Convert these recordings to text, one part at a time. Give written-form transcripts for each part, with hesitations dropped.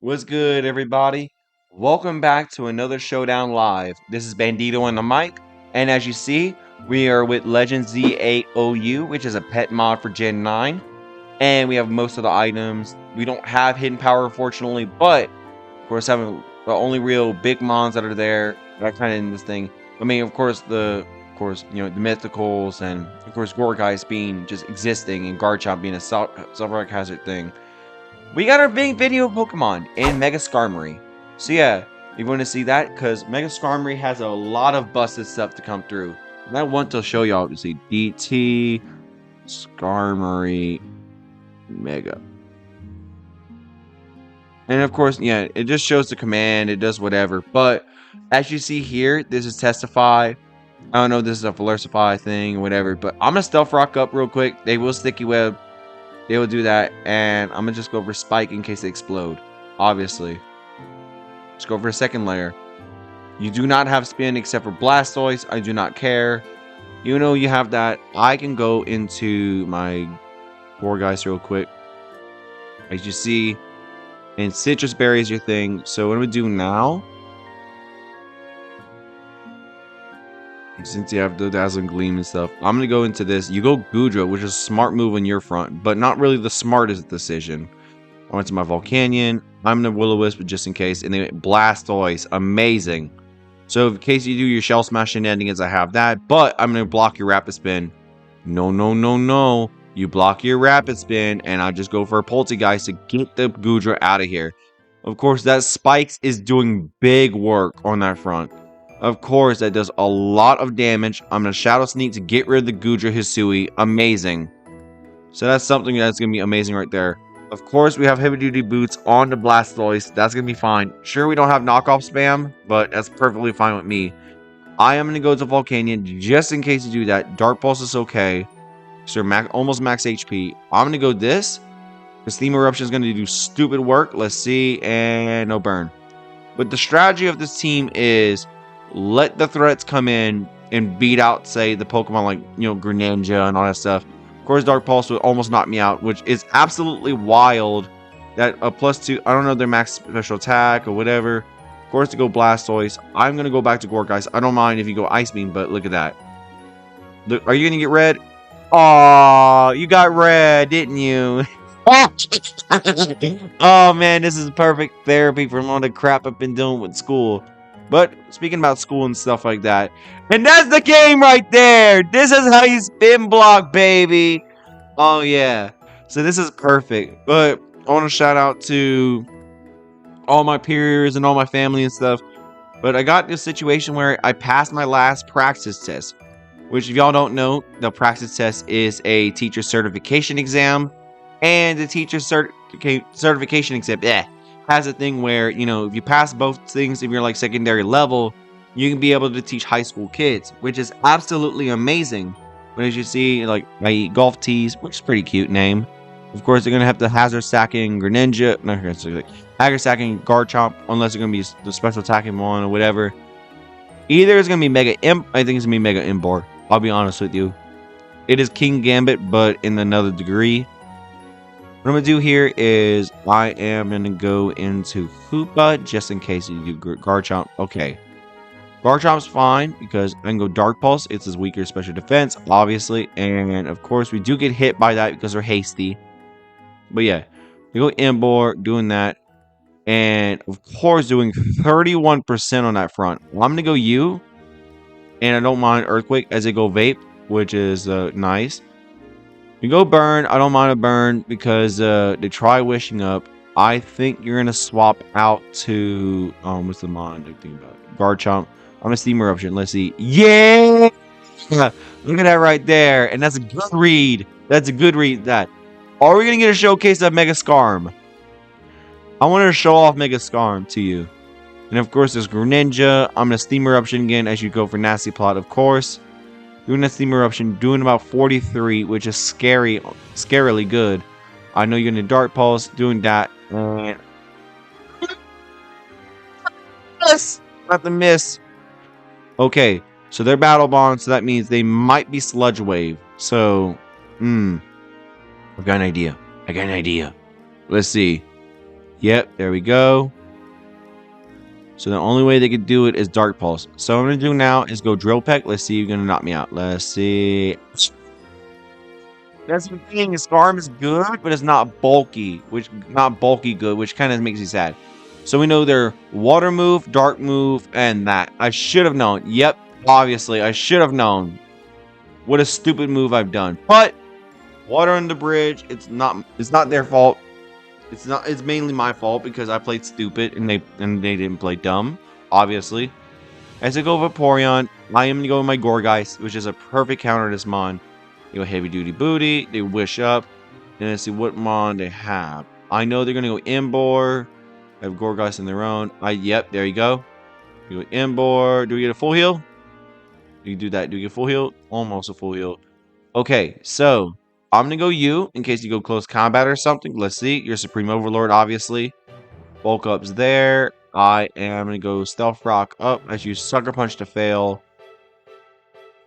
What's good, everybody? Welcome back to another Showdown Live. This is Bandito on the mic, and as you see, we are with Legend Z8OU, which is a pet mod for Gen 9, and we have most of the items. We don't have hidden power, unfortunately, but of course, having the only real big mons that are there, that kind of in this thing. I mean, of course, the mythicals, and of course, Gorgeist being just existing, and Garchomp being a self hazard thing. We got our big video Pokemon in Mega Skarmory. So yeah, you want to see that? Because Mega Skarmory has a lot of busted stuff to come through. And I want to show y'all to see DT Skarmory Mega. And of course, yeah, it just shows the command, it does whatever. But as you see here, this is Testify. I don't know if this is a Felicify thing or whatever, but I'm gonna Stealth Rock up real quick. They will Sticky Web. They will do that, and I'm gonna just go for Spike in case they explode. Obviously. Let's go for a second layer. You do not have spin except for Blastoise. I do not care. You know you have that. I can go into my Gorgeist real quick. As you see, and Citrus Berry is your thing. So what I'm gonna do now, since you have the Dazzling Gleam and stuff, I'm gonna go into this. You go Goodra, which is a smart move on your front, but not really the smartest decision. I went to my Volcanion. I'm the Will-O-Wisp just in case, and they went Blastoise. Amazing. So in case you do your Shell Smash shenanigans, I have that, but I'm gonna block your Rapid Spin. No, no, no, no. You block your Rapid Spin, and I just go for a Poltergeist to get the Goodra out of here. Of course, that Spikes is doing big work on that front. Of course, that does a lot of damage. I'm going to Shadow Sneak to get rid of the Goodra Hisui. Amazing. So that's something that's going to be amazing right there. Of course, we have Heavy Duty Boots on the Blastoise. That's going to be fine. Sure, we don't have knockoff spam, but that's perfectly fine with me. I am going to go to Volcanion just in case you do that. Dark Pulse is okay. So almost max HP. I'm going to go this. Because Steam Eruption is going to do stupid work. Let's see. And no burn. But the strategy of this team is let the threats come in and beat out, say, the Pokemon like, Greninja and all that stuff. Of course, Dark Pulse would almost knock me out, which is absolutely wild. That a +2, I don't know their max special attack or whatever. Of course, to go Blastoise, I'm going to go back to Gorgeist. I don't mind if you go Ice Beam, but look at that. Look, are you going to get red? Aw, you got red, didn't you? Oh, man, this is perfect therapy from all the crap I've been doing with school. But speaking about school and stuff like that, and that's the game right there. This is how you spin block, baby. Oh yeah. So this is perfect. But I want to shout out to all my peers and all my family and stuff. But I got this situation where I passed my last practice test, which if y'all don't know, the practice test is a teacher certification exam, and the teacher certification exam, has a thing where, if you pass both things, if you're like secondary level, you can be able to teach high school kids, which is absolutely amazing. But as you see, like, I eat golf tees, which is a pretty cute name. Of course, they're going to have the hazard stacking Greninja, no, hazard stacking Garchomp, unless they're going to be the special attacking one or whatever. Either it's going to be Mega Imp, I think it's going to be Mega Imbor. I'll be honest with you. It is King Gambit, but in another degree. What I'm going to do here is I am going to go into Hoopa just in case you do Garchomp. Okay. Garchomp's fine because I can go Dark Pulse. It's his weaker special defense, obviously. And, of course, we do get hit by that because we're hasty. But, yeah. We go Imbor, doing that. And, of course, doing 31% on that front. Well, I'm going to go U. And I don't mind Earthquake as they go Vape, which is nice. You go Burn. I don't mind a Burn because they try Wishing Up. I think you're going to swap out to... what's the mod I'm thinking about? Garchomp. I'm going to Steam Eruption. Let's see. Yeah! Look at that right there. And that's a good read. That's a good read. That. Are we going to get a showcase of Mega Skarm? I wanted to show off Mega Skarm to you. And of course, there's Greninja. I'm going to Steam Eruption again as you go for Nasty Plot, of course. Doing that Steam Eruption, doing about 43, which is scarily good. I know you're going to Dark Pulse, doing that. And... not the miss. Okay, so they're Battle Bond, so that means they might be Sludge Wave. So, I've got an idea. Let's see. Yep, there we go. So the only way they could do it is Dark Pulse. So what I'm going to do now is go Drill Peck. Let's see if you're going to knock me out. Let's see. That's the thing. Skarm is good, but it's not bulky, good, which kind of makes me sad. So we know they're Water move, Dark move, and that. I should have known. Yep, obviously, I should have known. What a stupid move I've done. But Water on the bridge, it's not their fault. It's mainly my fault because I played stupid and they didn't play dumb, obviously. As I go Vaporeon, I am gonna go with my Gourgeist, which is a perfect counter to this Mon. They go Heavy Duty Booty, they wish up, and let's see what Mon they have. I know they're gonna go Imbor. They have Gourgeist in their own. Yep, there you go. You go Imbor. Do we get a full heal? You do that. Do we get a full heal? Almost a full heal. Okay, so I'm gonna go you in case you go close combat or something. Let's see. You're Supreme Overlord, obviously. Bulk up's there. I am gonna go Stealth Rock up as you Sucker Punch to fail.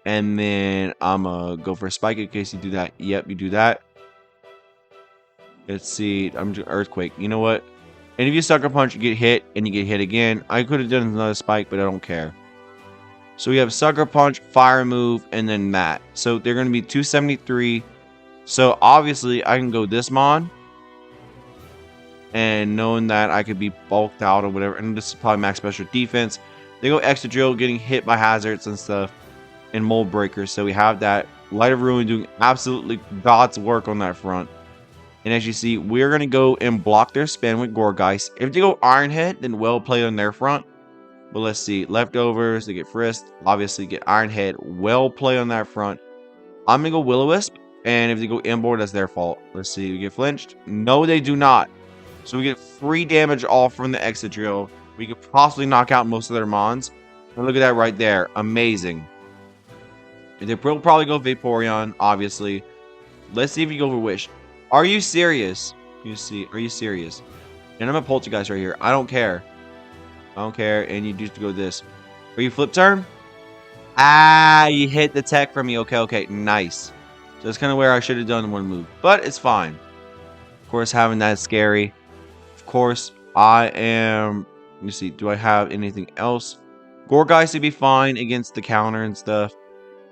And then I'm gonna go for a Spike in case you do that. Yep, you do that. Let's see. I'm doing Earthquake. You know what? And if you Sucker Punch, you get hit and you get hit again. I could have done another Spike, but I don't care. So we have Sucker Punch, Fire Move, and then that. So they're gonna be 273. So obviously I can go this Mon. And knowing that I could be bulked out or whatever. And this is probably max special defense. They go Extra Drill, getting hit by hazards and stuff. And Mold Breakers. So we have that. Light of Ruin doing absolutely God's work on that front. And as you see, we're going to go and block their spin with Gourgeist. If they go Iron Head, then well played on their front. But let's see. Leftovers, they get Frisked. Obviously get Iron Head. Well played on that front. I'm going to go Will-O-Wisp. And if they go Inboard, that's their fault. Let's see. We get flinched. No, they do not. So we get free damage off from the Exit Drill. We could possibly knock out most of their Mons. And look at that right there. Amazing. And they will probably go Vaporeon, obviously. Let's see if you go for Wish. Are you serious? You see, are you serious? And I'm a Poltergeist right here. I don't care. I don't care. And you just go this. Are you Flip Turn? Ah, you hit the tech for me. Okay, okay. Nice. So that's kind of where I should have done one move. But it's fine. Of course, having that is scary. Of course, I am... Let me see. Do I have anything else? Gourgeist would be fine against the counter and stuff.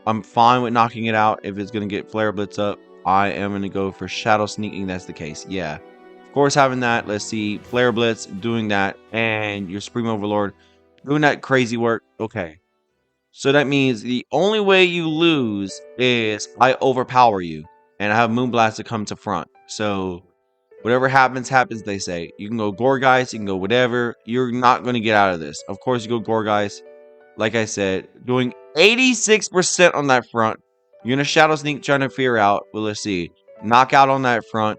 I'm fine with knocking it out if it's going to get Flare Blitz up. I am going to go for Shadow Sneaking. That's the case. Yeah. Of course, having that. Let's see. Flare Blitz doing that. And your Supreme Overlord doing that crazy work. Okay. So that means the only way you lose is I overpower you. And I have Moonblast to come to front. So whatever happens, happens, they say. You can go Gourgeist. You can go whatever. You're not going to get out of this. Of course, you go Gourgeist. Like I said, doing 86% on that front. You're going to Shadow Sneak trying to fear out. Well, let's see. Knockout on that front.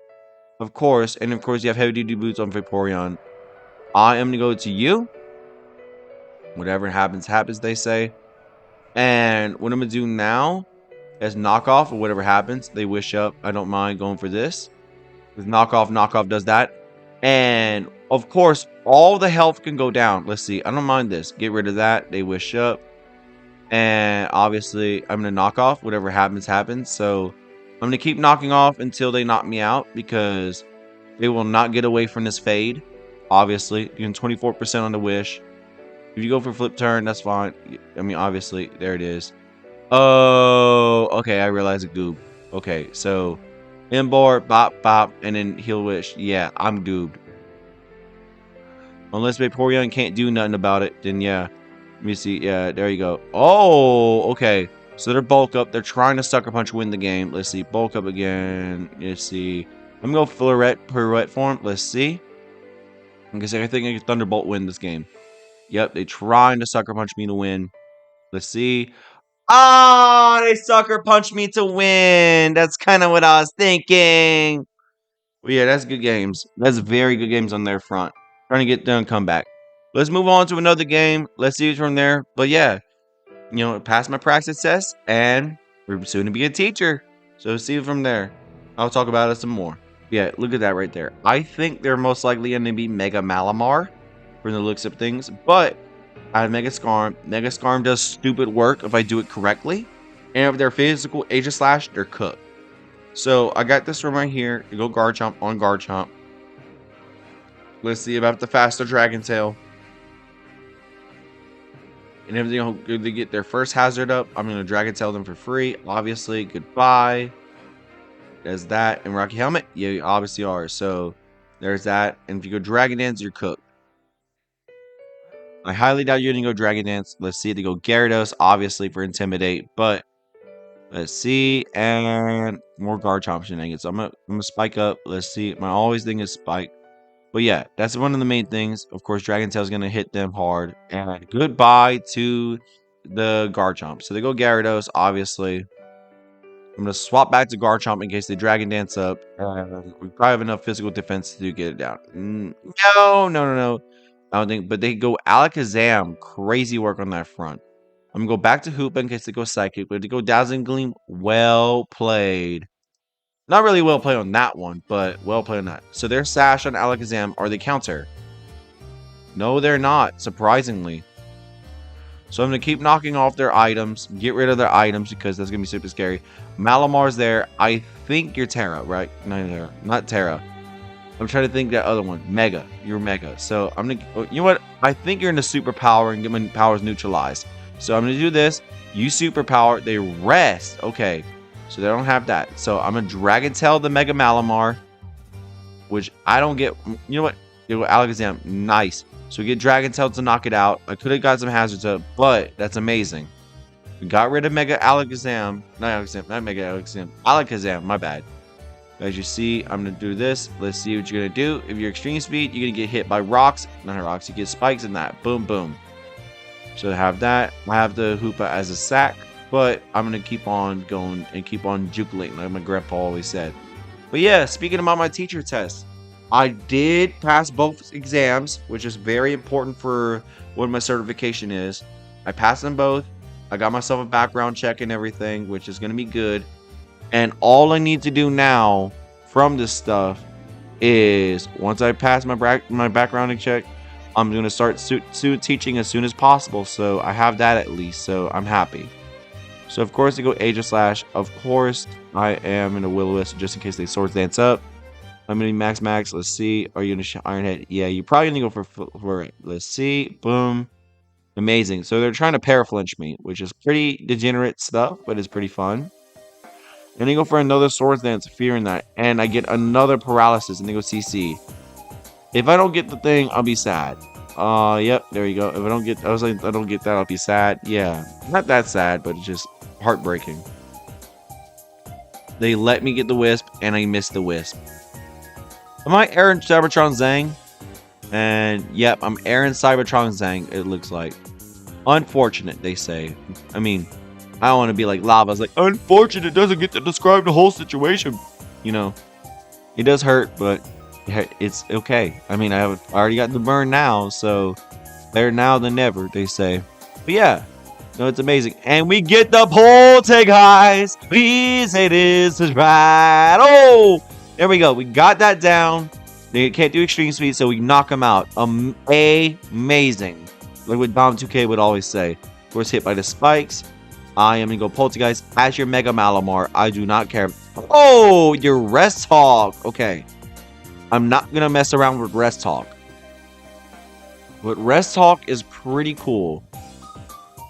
Of course. And of course, you have Heavy Duty Boots on Vaporeon. I am going to go to you. Whatever happens, happens, they say. And what I'm going to do now is knockoff or whatever happens. They wish up. I don't mind going for this. With knockoff does that. And of course, all the health can go down. Let's see. I don't mind this. Get rid of that. They wish up. And obviously, I'm going to knock off. Whatever happens, happens. So I'm going to keep knocking off until they knock me out. Because they will not get away from this fade. Obviously, you're in 24% on the wish. If you go for flip turn, that's fine. I mean, obviously, there it is. Oh, okay. I realize a goob. Okay, so Embor, bop, bop, and then heal wish. Yeah, I'm goobed. Unless Vaporeon can't do nothing about it, then yeah. Let me see. Yeah, there you go. Oh, okay. So they're bulk up. They're trying to Sucker Punch win the game. Let's see. Bulk up again. Let's see. I'm going to go Pirouette form. Let's see. I think I can Thunderbolt win this game. Yep, they trying to Sucker Punch me to win. Let's see. Ah, they Sucker Punch me to win. That's kind of what I was thinking. Well, yeah, that's good games. That's very good games on their front. Trying to get done comeback. Let's move on to another game. Let's see who's from there. But yeah, you know, pass my practice test, and we're soon to be a teacher. So see you from there. I'll talk about it some more. Yeah, look at that right there. I think they're most likely going to be Mega Malamar from the looks of things. But I have Mega Skarm. Mega Skarm does stupid work if I do it correctly. And if they're physical Aegis Slash, they're cooked. So I got this from right here. You go Garchomp on Garchomp. Let's see about the faster Dragon Tail. And if they get their first hazard up, I'm going to Dragon Tail them for free. Obviously, goodbye. There's that. And Rocky Helmet, yeah, you obviously are. So there's that. And if you go Dragon Dance, you're cooked. I highly doubt you're going to go Dragon Dance. Let's see. They go Gyarados, obviously, for Intimidate. But let's see. And more Garchomp shenanigans. So I'm gonna spike up. Let's see. My always thing is spike. But yeah, that's one of the main things. Of course, Dragon Tail's going to hit them hard. And goodbye to the Garchomp. So they go Gyarados, obviously. I'm going to swap back to Garchomp in case they Dragon Dance up. We probably have enough physical defense to get it down. No. I don't think. But they go Alakazam. Crazy work on that front. I'm going to go back to Hoopa in case they go Psychic. But they go Dazzling Gleam. Well played. Not really well played on that one, but well played on that. So their Sash on Alakazam are they counter? No, they're not, surprisingly. So I'm going to keep knocking off their items. Get rid of their items because that's going to be super scary. Malamar's there. I think you're Terra, right? No, not Terra. I'm trying to think that other one. Mega. You're Mega. So I'm going to... You know what? I think you're in the superpower and get my powers neutralized. So I'm going to do this. Use superpower. They rest. Okay. So they don't have that. So I'm going to Dragon Tail the Mega Malamar. Which I don't get... You know what? You go Alakazam. Nice. So we get Dragon Tail to knock it out. I could have got some hazards up, but that's amazing. We got rid of Mega Alakazam. Not Mega Alakazam. Alakazam, my bad. As you see, I'm going to do this. Let's see what you're going to do. If you're extreme speed, you're going to get hit by rocks. Not rocks, you get spikes in that. Boom, boom. So I have that. I have the Hoopa as a sack, but I'm going to keep on going and keep on jukulating like my grandpa always said. But yeah, speaking about my teacher test. I did pass both exams, which is very important for what my certification is. I passed them both. I got myself a background check and everything, which is going to be good. And all I need to do now from this stuff is once I pass my background check, I'm going to start teaching as soon as possible. So I have that at least. So I'm happy. So of course, they go Aegislash. Of course, I am in a Will-O-Wisp just in case they Swords Dance up. I'm going to Max. Let's see. Are you going to Iron Head? Yeah, you're probably going to go for it. Let's see. Boom. Amazing. So they're trying to paraflinch me, which is pretty degenerate stuff, but it's pretty fun. And they go for another Swords Dance, fearing that. And I get another Paralysis, and they go CC. If I don't get the thing, I'll be sad. Yep, there you go. If I don't get, I don't get that, I'll be sad. Yeah, not that sad, but it's just heartbreaking. They let me get the Wisp, and I missed the Wisp. Am I Aaron Cybertron Zang? And yep, I'm Aaron Cybertron Zang, it looks like. Unfortunate, they say. I mean, I don't want to be like Lava. It's like, unfortunate doesn't get to describe the whole situation. You know, it does hurt, but it's okay. I mean, I already got the burn now, so better now than never, they say. But yeah, no, it's amazing. And we get the Polteg guys. Please say this is right. Oh! There we go. We got that down. They can't do extreme speed, so we knock them out. Amazing. Like what Dom 2K would always say. Of course, hit by the spikes. I am going to go Poltergeist as your Mega Malamar. I do not care. Oh, your Rest Talk. Okay. I'm not going to mess around with Rest Talk. But Rest Talk is pretty cool.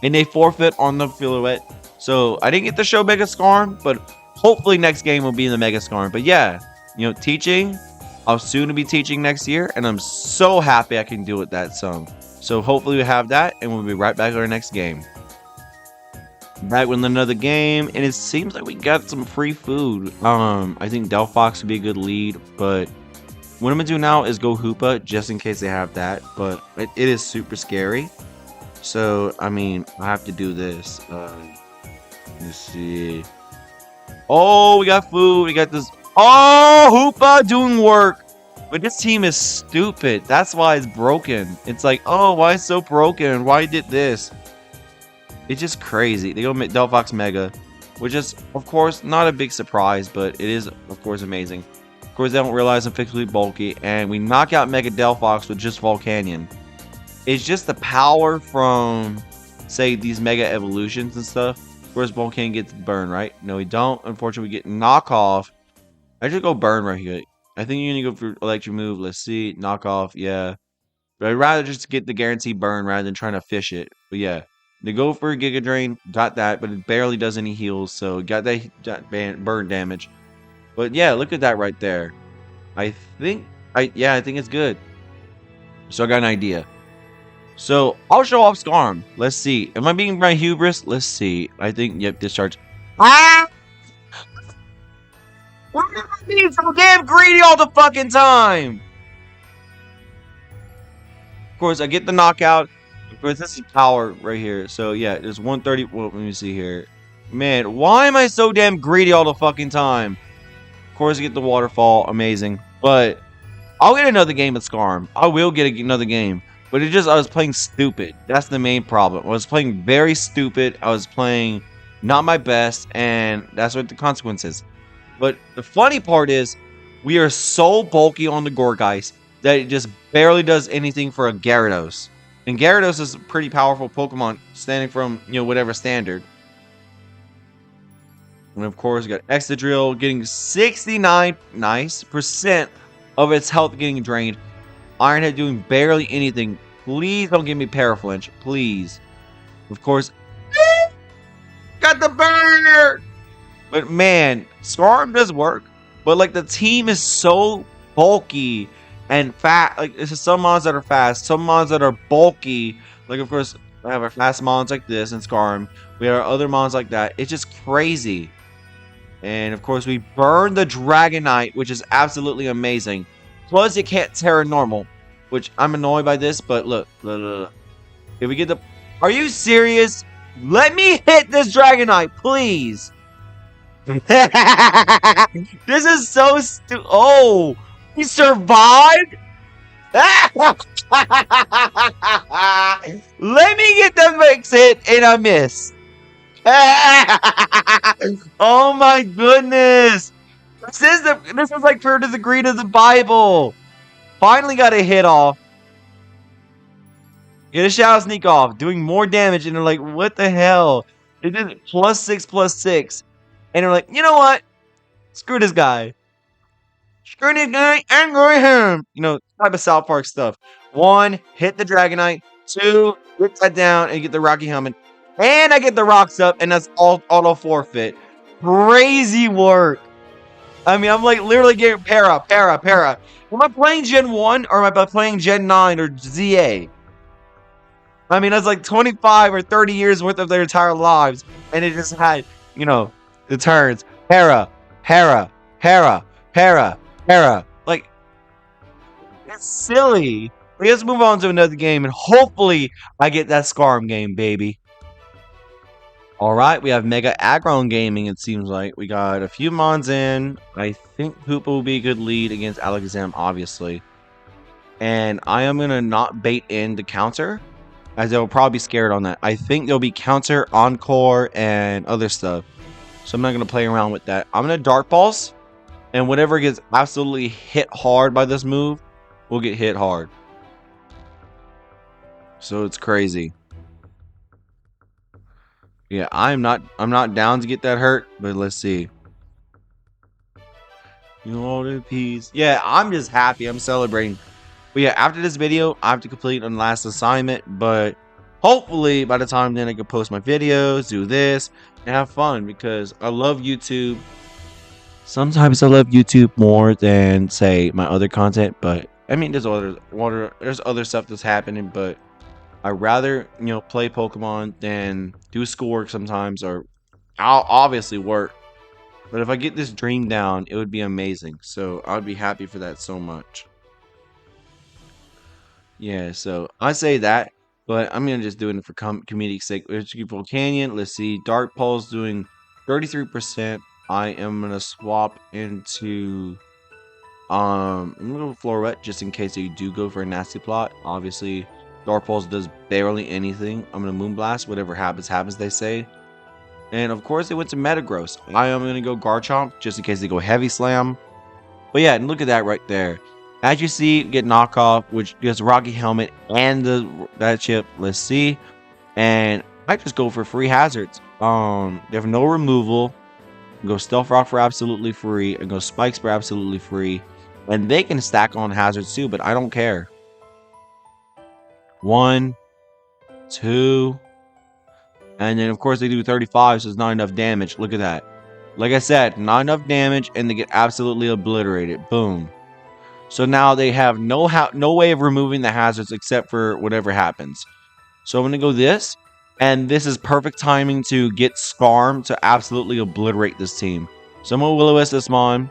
And they forfeit on the Silhouette. So I didn't get to show Mega Skarm, but hopefully next game will be in the Mega Skarm. But yeah. You know, teaching, I'll soon be teaching next year, and I'm so happy I can do it that soon. So hopefully we have that, and we'll be right back with our next game. Back with another game, and it seems like we got some free food. I think Delphox would be a good lead, but what I'm going to do now is go Hoopa, just in case they have that, but it is super scary. So, I mean, I have to do this. Let's see. Oh, we got food, we got this. Oh, Hoopa doing work. But this team is stupid. That's why it's broken. It's like, oh, why it's so broken? Why did this? It's just crazy. They go Delphox Mega, which is, of course, not a big surprise, but it is, of course, amazing. Of course, they don't realize I'm physically bulky, and we knock out Mega Delphox with just Volcanion. It's just the power from, say, these Mega Evolutions and stuff. Of course, Volcanion gets burned, right? No, we don't. Unfortunately, we get knockoff. I just go burn right here. I think you're gonna go for electric move. Let's see. Knock off. Yeah. But I'd rather just get the guaranteed burn rather than trying to fish it. But yeah. To go for Giga Drain, got that, but it barely does any heals, so got that burn damage. But yeah, look at that right there. I think I think it's good. So I got an idea. So I'll show off Skarm. Let's see. Am I being my hubris? Let's see. I think yep, discharge. Ah! Why am I being so damn greedy all the fucking time? Of course, I get the knockout. Of course, this is power right here. So yeah, there's 130. Well, let me see here. Man, why am I so damn greedy all the fucking time? Of course, I get the waterfall. Amazing. But I'll get another game with Skarm. I will get another game. But it just, I was playing stupid. That's the main problem. I was playing very stupid. I was playing not my best. And that's what the consequence is. But the funny part is, we are so bulky on the Gorgeist that it just barely does anything for a Gyarados. And Gyarados is a pretty powerful Pokemon, standing from, whatever standard. And of course, we got Excadrill getting 69 percent of its health getting drained. Ironhead doing barely anything. Please don't give me Paraflinch. Please. Of course, got the burn! But man, Skarm does work. But like the team is so bulky and fat. Like this is some mons that are fast, some mons that are bulky. Like of course, we have our fast mons like this in Skarm. We have our other mons like that. It's just crazy. And of course, we burn the Dragonite, which is absolutely amazing. Plus, you can't Terra Normal, which I'm annoyed by this. But look. If we get the, are you serious? Let me hit this Dragonite, please. This is so stupid. Oh, he survived? Let me get the mix hit and I miss. Oh my goodness. This is like per to the greed of the Bible. Finally got a hit off. Get a Shadow Sneak off. Doing more damage and they're like, what the hell? They did +6/+6. And they're like, you know what? Screw this guy. Screw this guy and go him. Type of South Park stuff. 1, hit the Dragonite. 2, get that down and get the Rocky Helmet. And I get the rocks up, and that's all auto forfeit. Crazy work. I mean, I'm like literally getting para. Am I playing Gen 1 or am I playing Gen 9 or ZA? I mean, that's like 25 or 30 years worth of their entire lives. And it just had, the turns. Para. Like, it's silly. Let's move on to another game, and hopefully I get that Skarm game, baby. Alright, we have Mega Aggron Gaming, it seems like. We got a few mons in. I think Hoopa will be a good lead against Alakazam, obviously. And I am going to not bait in the counter, as they'll probably be scared on that. I think there'll be counter, encore, and other stuff. So I'm not going to play around with that. I'm going to Dark Pulse, and whatever gets absolutely hit hard by this move will get hit hard. So it's crazy. Yeah, I'm not down to get that hurt, but let's see. All in peace. Yeah, I'm just happy. I'm celebrating. But yeah, after this video, I have to complete a last assignment, but hopefully by the time then I can post my videos, do this, and have fun because I love YouTube. Sometimes I love YouTube more than say my other content, but I mean there's other stuff that's happening, but I'd rather, play Pokemon than do schoolwork sometimes, or I'll obviously work. But if I get this dream down, it would be amazing. So I'd be happy for that so much. Yeah, so I say that, but I'm going to just do it for comedic sake. Canyon, let's see. Dark Pulse doing 33%. I am going to swap into... I'm going to go Floret just in case you do go for a nasty plot. Obviously... Dark Pulse does barely anything. I'm going to Moonblast. Whatever happens, they say. And of course, they went to Metagross. I am going to go Garchomp just in case they go Heavy Slam. But yeah, and look at that right there. As you see, get knockoff, which gets Rocky Helmet and that chip. Let's see. And I just go for free hazards. They have no removal. Go Stealth Rock for absolutely free. And go Spikes for absolutely free. And they can stack on hazards too, but I don't care. 1, 2, and then of course they do 35, so it's not enough damage. Look at that. Like I said, not enough damage, and they get absolutely obliterated. Boom. So now they have no way of removing the hazards except for whatever happens. So I'm going to go this, and this is perfect timing to get Skarm to absolutely obliterate this team. So I'm going to Will-O-Wisp this Mon.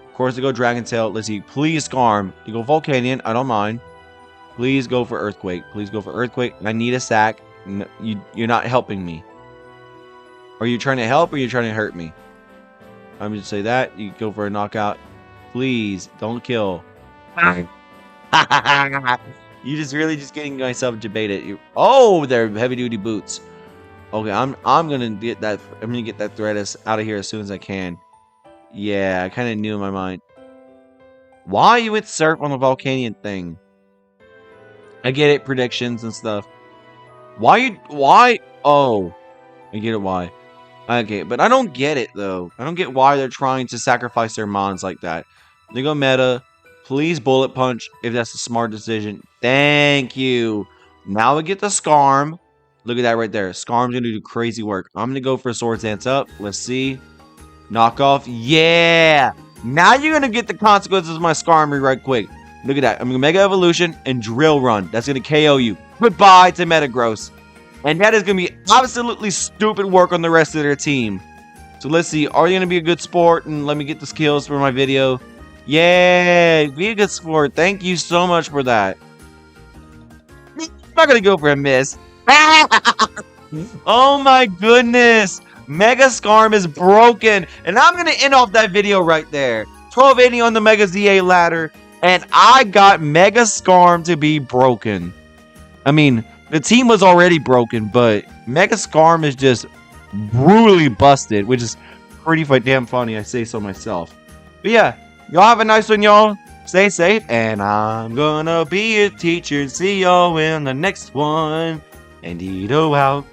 Of course, they go Dragon Tail. Let's see. Please, Skarm. You go Volcanion. I don't mind. Please go for Earthquake. Please go for Earthquake. I need a sack. No, you're not helping me. Are you trying to help or are you trying to hurt me? I'm going to say that. You go for a knockout. Please, don't kill. You just really just getting myself debated. Oh, they're heavy-duty boots. Okay, I'm gonna get that. I'm gonna get that Threadus out of here as soon as I can. Yeah, I kind of knew in my mind. Why you with Surf on the Volcanion thing? I get it, predictions and stuff. Why? Oh, I get it. Why? Okay, but I don't get it though. I don't get why they're trying to sacrifice their mons like that. They go meta. Please Bullet Punch if that's a smart decision. Thank you. Now we get the Skarm. Look at that right there. Skarm's going to do crazy work. I'm going to go for Swords Dance up. Let's see. Knock off. Yeah. Now you're going to get the consequences of my Skarmory right quick. Look at that. I'm going to Mega Evolution and Drill Run. That's going to KO you. Goodbye to Metagross. And that is going to be absolutely stupid work on the rest of their team. So let's see. Are you going to be a good sport and let me get the skills for my video? Yeah, be a good sport. Thank you so much for that. I'm not going to go for a miss. Oh my goodness. Mega Skarm is broken. And I'm going to end off that video right there. 1280 on the Mega ZA ladder. And I got Mega Skarm to be broken. I mean, the team was already broken, but Mega Skarm is just brutally busted, which is pretty damn funny. I say so myself. But yeah, y'all have a nice one, y'all. Stay safe, and I'm gonna be a teacher. See y'all in the next one. And Edo out.